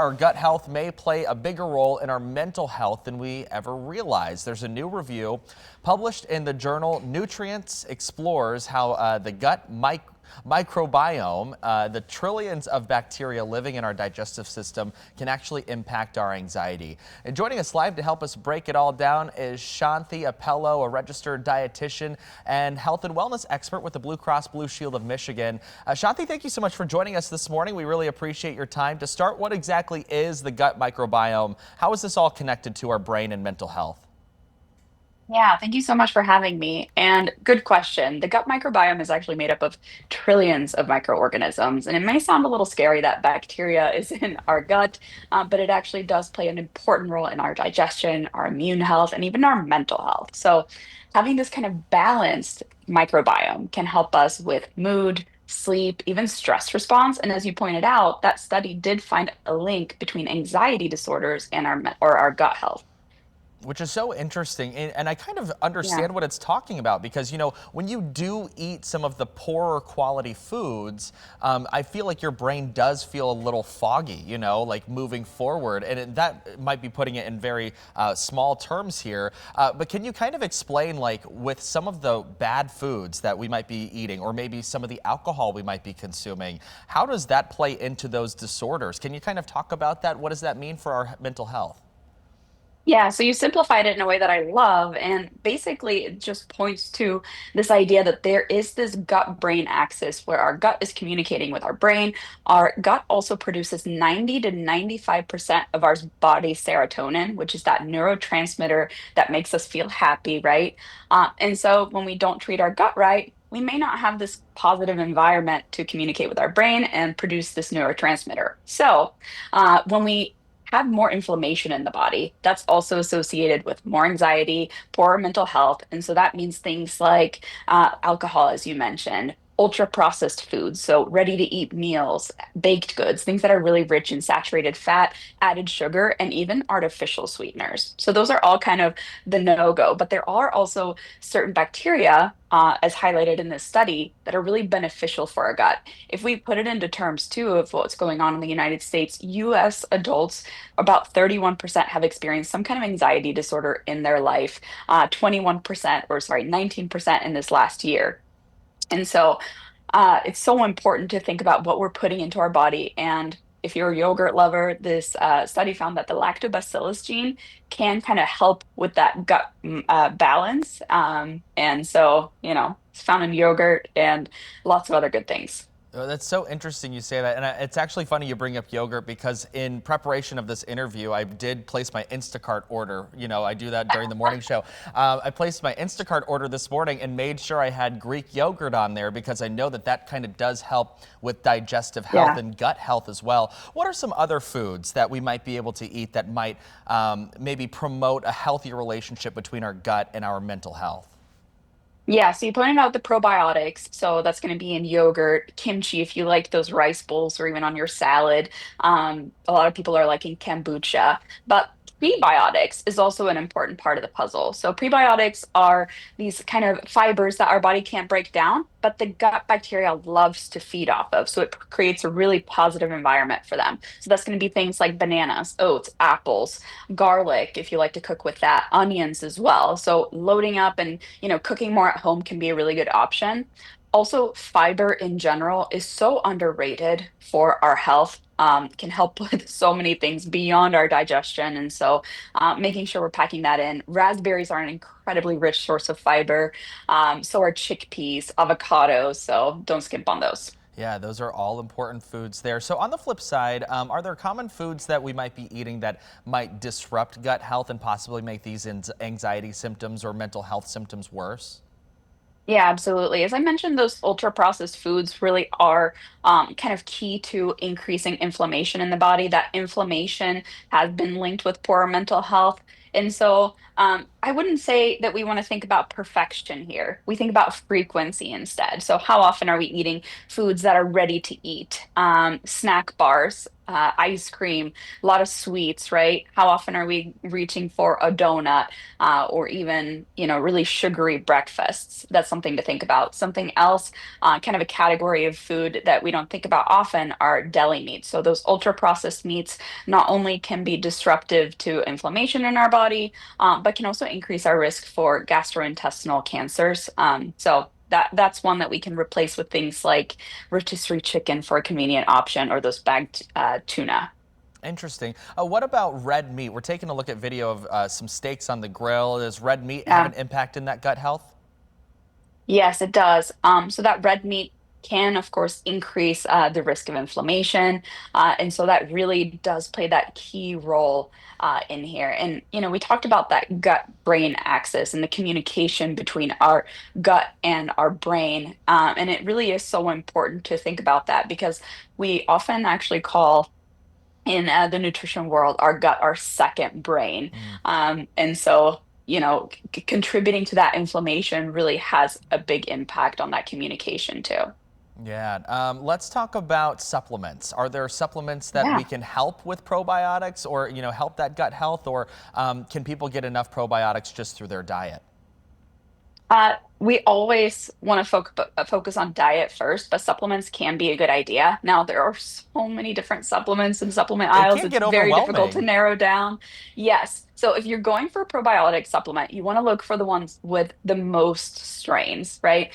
our gut health may play a bigger role in our mental health than we ever realize. There's a new review published in the journal Nutrients explores how the gut microbiome, the trillions of bacteria living in our digestive system, can actually impact our anxiety. And joining us live to help us break it all down is Shanthi Appello, a registered dietitian and health and wellness expert with the Blue Cross Blue Shield of Michigan. Shanthi, thank you so much for joining us this morning. We really appreciate your time. To start, what exactly is the gut microbiome? How is this all connected to our brain and mental health? Yeah, thank you so much for having me. And good question. The gut microbiome is actually made up of trillions of microorganisms. And it may sound a little scary that bacteria is in our gut, but it actually does play an important role in our digestion, our immune health, and even our mental health. So, having this kind of balanced microbiome can help us with mood, sleep, even stress response. And as you pointed out, that study did find a link between anxiety disorders and our gut health. Which is so interesting. And I kind of Yeah. understand what it's talking about because, when you do eat some of the poorer quality foods, I feel like your brain does feel a little foggy, like moving forward. And that might be putting it in very small terms here. But can you kind of explain, like, with some of the bad foods that we might be eating, or maybe some of the alcohol we might be consuming, how does that play into those disorders? Can you kind of talk about that? What does that mean for our mental health? Yeah, so you simplified it in a way that I love. And basically, it just points to this idea that there is this gut brain axis where our gut is communicating with our brain. Our gut also produces 90 to 95% of our body's serotonin, which is that neurotransmitter that makes us feel happy, right? And so when we don't treat our gut right, we may not have this positive environment to communicate with our brain and produce this neurotransmitter. So, when we have more inflammation in the body. That's also associated with more anxiety, poorer mental health. And so that means things like alcohol, as you mentioned, ultra processed foods, so ready to eat meals, baked goods, things that are really rich in saturated fat, added sugar, and even artificial sweeteners. So those are all kind of the no go. But there are also certain bacteria, as highlighted in this study, that are really beneficial for our gut. If we put it into terms too of what's going on in the United States, US adults, about 31% have experienced some kind of anxiety disorder in their life, 21%, or sorry, 19% in this last year. And so it's so important to think about what we're putting into our body. And if you're a yogurt lover, this study found that the lactobacillus gene can kind of help with that gut balance. And so, it's found in yogurt and lots of other good things. That's so interesting you say that. And it's actually funny you bring up yogurt because in preparation of this interview, I did place my Instacart order. I do that during the morning show. I placed my Instacart order this morning and made sure I had Greek yogurt on there because I know that that kind of does help with digestive health Yeah. and gut health as well. What are some other foods that we might be able to eat that might maybe promote a healthier relationship between our gut and our mental health? Yeah, so you pointed out the probiotics. So that's going to be in yogurt, kimchi, if you like those rice bowls or even on your salad. A lot of people are liking kombucha, but prebiotics is also an important part of the puzzle. So prebiotics are these kind of fibers that our body can't break down, but the gut bacteria loves to feed off of. So it creates a really positive environment for them. So that's going to be things like bananas, oats, apples, garlic, if you like to cook with that, onions as well. So loading up and cooking more at home can be a really good option. Also, fiber in general is so underrated for our health. Can help with so many things beyond our digestion. And so, making sure we're packing that in. Raspberries are an incredibly rich source of fiber. So are chickpeas, avocados. So, don't skimp on those. Yeah, those are all important foods there. So on the flip side, are there common foods that we might be eating that might disrupt gut health and possibly make these anxiety symptoms or mental health symptoms worse? Yeah, absolutely. As I mentioned, those ultra processed foods really are kind of key to increasing inflammation in the body. That inflammation has been linked with poorer mental health. And so I wouldn't say that we want to think about perfection here. We think about frequency instead. So, how often are we eating foods that are ready to eat? Snack bars. ice cream, a lot of sweets, right? How often are we reaching for a donut, or even, really sugary breakfasts? That's something to think about. Something else, kind of a category of food that we don't think about often are deli meats. So those ultra processed meats not only can be disruptive to inflammation in our body, but can also increase our risk for gastrointestinal cancers. So that's one that we can replace with things like rotisserie chicken for a convenient option, or those bagged tuna. Interesting. What about red meat? We're taking a look at video of some steaks on the grill. Does red meat have Yeah. an impact in that gut health? Yes, it does. So that red meat can, of course, increase the risk of inflammation, and so that really does play that key role in here. And we talked about that gut-brain axis and the communication between our gut and our brain, and it really is so important to think about that because we often actually call in the nutrition world our gut our second brain, Mm. and so contributing to that inflammation really has a big impact on that communication too. Yeah. Let's talk about supplements. Are there supplements that we Yeah. can help with probiotics or, help that gut health, or can people get enough probiotics just through their diet? We always want to focus on diet first, but supplements can be a good idea. Now, there are so many different supplements in supplement It aisles, can it's get very difficult to overwhelming. narrow down. Yes. So, if you're going for a probiotic supplement, you want to look for the ones with the most strains, right?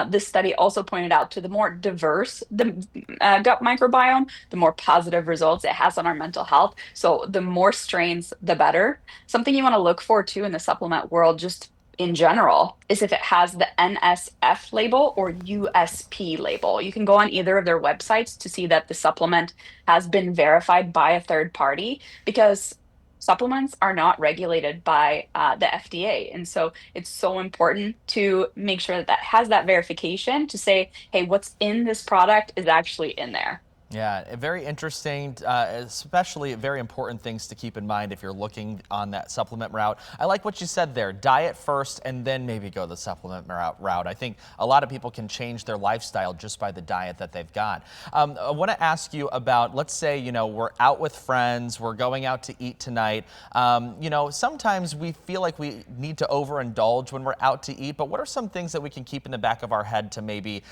This study also pointed out to the more diverse the gut microbiome, the more positive results it has on our mental health. So, the more strains, the better. Something you want to look for too in the supplement world, just in general, is if it has the NSF label or USP label. You can go on either of their websites to see that the supplement has been verified by a third party, because supplements are not regulated by the FDA. And so it's so important to make sure that that has that verification to say, hey, what's in this product is actually in there. Yeah, very interesting, especially very important things to keep in mind if you're looking on that supplement route. I like what you said there, diet first and then maybe go the supplement route. I think a lot of people can change their lifestyle just by the diet that they've got. I want to ask you about, let's say, we're out with friends, we're going out to eat tonight. Sometimes we feel like we need to overindulge when we're out to eat, but what are some things that we can keep in the back of our head to maybe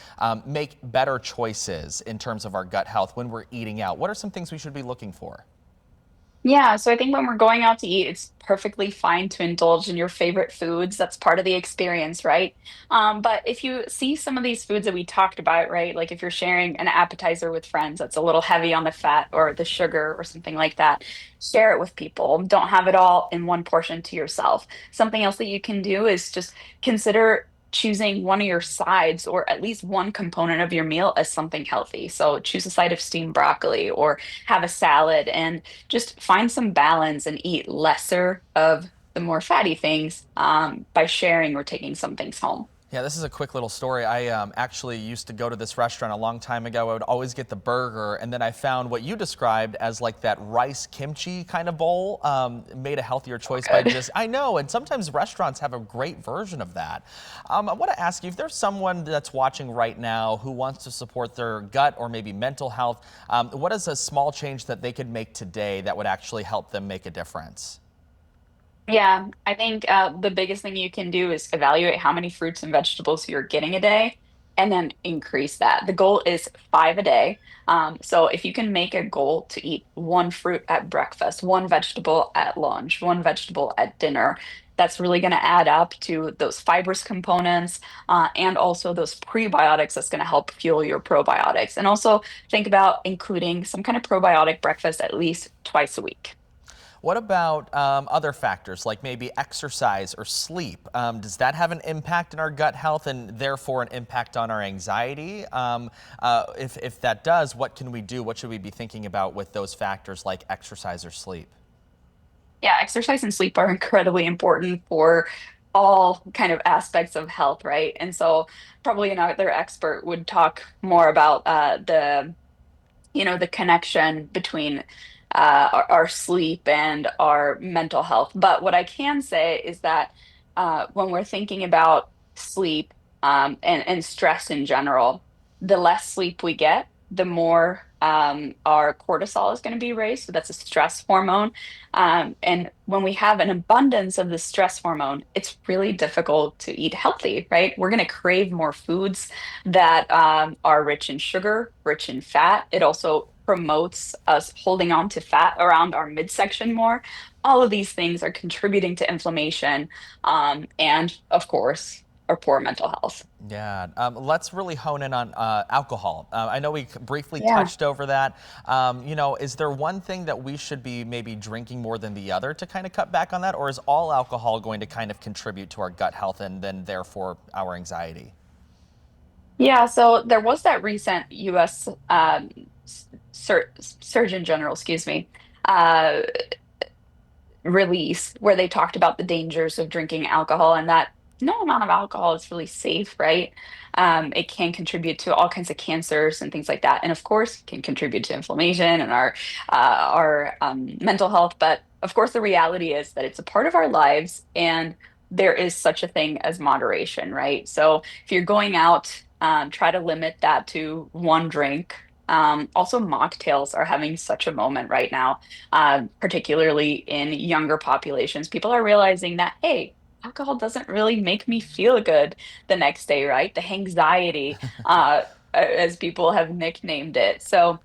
make better choices in terms of our gut health when we're eating out? What are some things we should be looking for? Yeah, so I think when we're going out to eat, it's perfectly fine to indulge in your favorite foods. That's part of the experience, right? But if you see some of these foods that we talked about, right? Like if you're sharing an appetizer with friends that's a little heavy on the fat or the sugar or something like that, share it with people. Don't have it all in one portion to yourself. Something else that you can do is just consider choosing one of your sides or at least one component of your meal as something healthy. So choose a side of steamed broccoli or have a salad, and just find some balance and eat lesser of the more fatty things, by sharing or taking some things home. Yeah, this is a quick little story. I actually used to go to this restaurant a long time ago. I would always get the burger, and then I found what you described as like that rice kimchi kind of bowl. Made a healthier Oh, choice by good. just, I know, and sometimes restaurants have a great version of that. I want to ask you if there's someone that's watching right now who wants to support their gut or maybe mental health, what is a small change that they could make today that would actually help them make a difference? Yeah, I think the biggest thing you can do is evaluate how many fruits and vegetables you're getting a day and then increase that. The goal is five a day. So if you can make a goal to eat one fruit at breakfast, one vegetable at lunch, one vegetable at dinner, that's really going to add up to those fibrous components, and also those prebiotics that's going to help fuel your probiotics. And also think about including some kind of probiotic breakfast at least twice a week. What about other factors like maybe exercise or sleep? Does that have an impact in our gut health and therefore an impact on our anxiety? If that does, what can we do? What should we be thinking about with those factors like exercise or sleep? Yeah, exercise and sleep are incredibly important for all kind of aspects of health, right? And so probably another expert would talk more about the connection between our sleep and our mental health. But what I can say is that when we're thinking about sleep, and stress in general, the less sleep we get, the more our cortisol is going to be raised. So that's a stress hormone. And when we have an abundance of the stress hormone, it's really difficult to eat healthy, right? We're going to crave more foods that are rich in sugar, rich in fat. It also promotes us holding on to fat around our midsection more. All of these things are contributing to inflammation, and, of course, our poor mental health. Yeah, let's really hone in on alcohol. I know we briefly Yeah. touched over that. Is there one thing that we should be maybe drinking more than the other to kind of cut back on that? Or is all alcohol going to kind of contribute to our gut health and then therefore our anxiety? Yeah, so there was that recent US Surgeon General, excuse me, uh, release where they talked about the dangers of drinking alcohol and that no amount of alcohol is really safe, right? It can contribute to all kinds of cancers and things like that, and of course, can contribute to inflammation and our mental health. But of course, the reality is that it's a part of our lives, and there is such a thing as moderation, right? So if you're going out, try to limit that to one drink. Also, mocktails are having such a moment right now, particularly in younger populations. People are realizing that, hey, alcohol doesn't really make me feel good the next day, right? The anxiety, as people have nicknamed it. So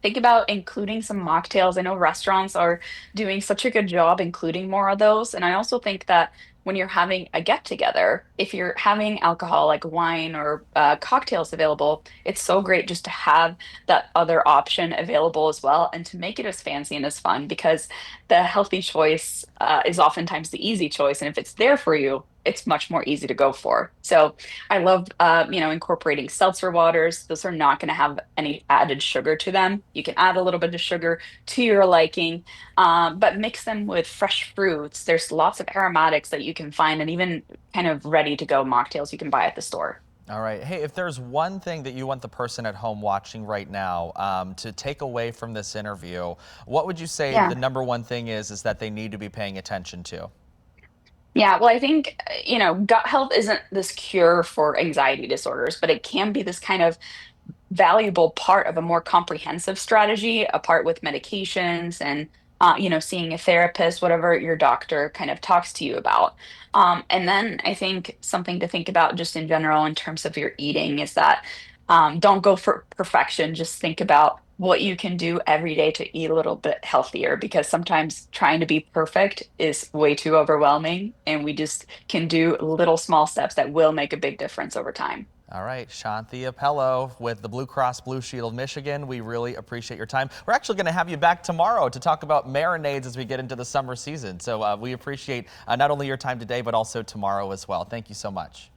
think about including some mocktails. I know restaurants are doing such a good job including more of those. And I also think that when you're having a get together, if you're having alcohol like wine or cocktails available, it's so great just to have that other option available as well and to make it as fancy and as fun because the healthy choice is oftentimes the easy choice. And if it's there for you, it's much more easy to go for. So I love, incorporating seltzer waters. Those are not going to have any added sugar to them. You can add a little bit of sugar to your liking, but mix them with fresh fruits. There's lots of aromatics that you can find, and even kind of ready to go mocktails you can buy at the store. All right. Hey, if there's one thing that you want the person at home watching right now to take away from this interview, what would you say Yeah. the number one thing is that they need to be paying attention to? Yeah, well, I think, gut health isn't this cure for anxiety disorders, but it can be this kind of valuable part of a more comprehensive strategy, a part with medications and seeing a therapist, whatever your doctor kind of talks to you about. And then I think something to think about just in general in terms of your eating is that don't go for perfection. Just think about what you can do every day to eat a little bit healthier because sometimes trying to be perfect is way too overwhelming, and we just can do little small steps that will make a big difference over time. All right, Shanti Appello with the Blue Cross Blue Shield of Michigan. We really appreciate your time. We're actually going to have you back tomorrow to talk about marinades as we get into the summer season. So we appreciate not only your time today, but also tomorrow as well. Thank you so much.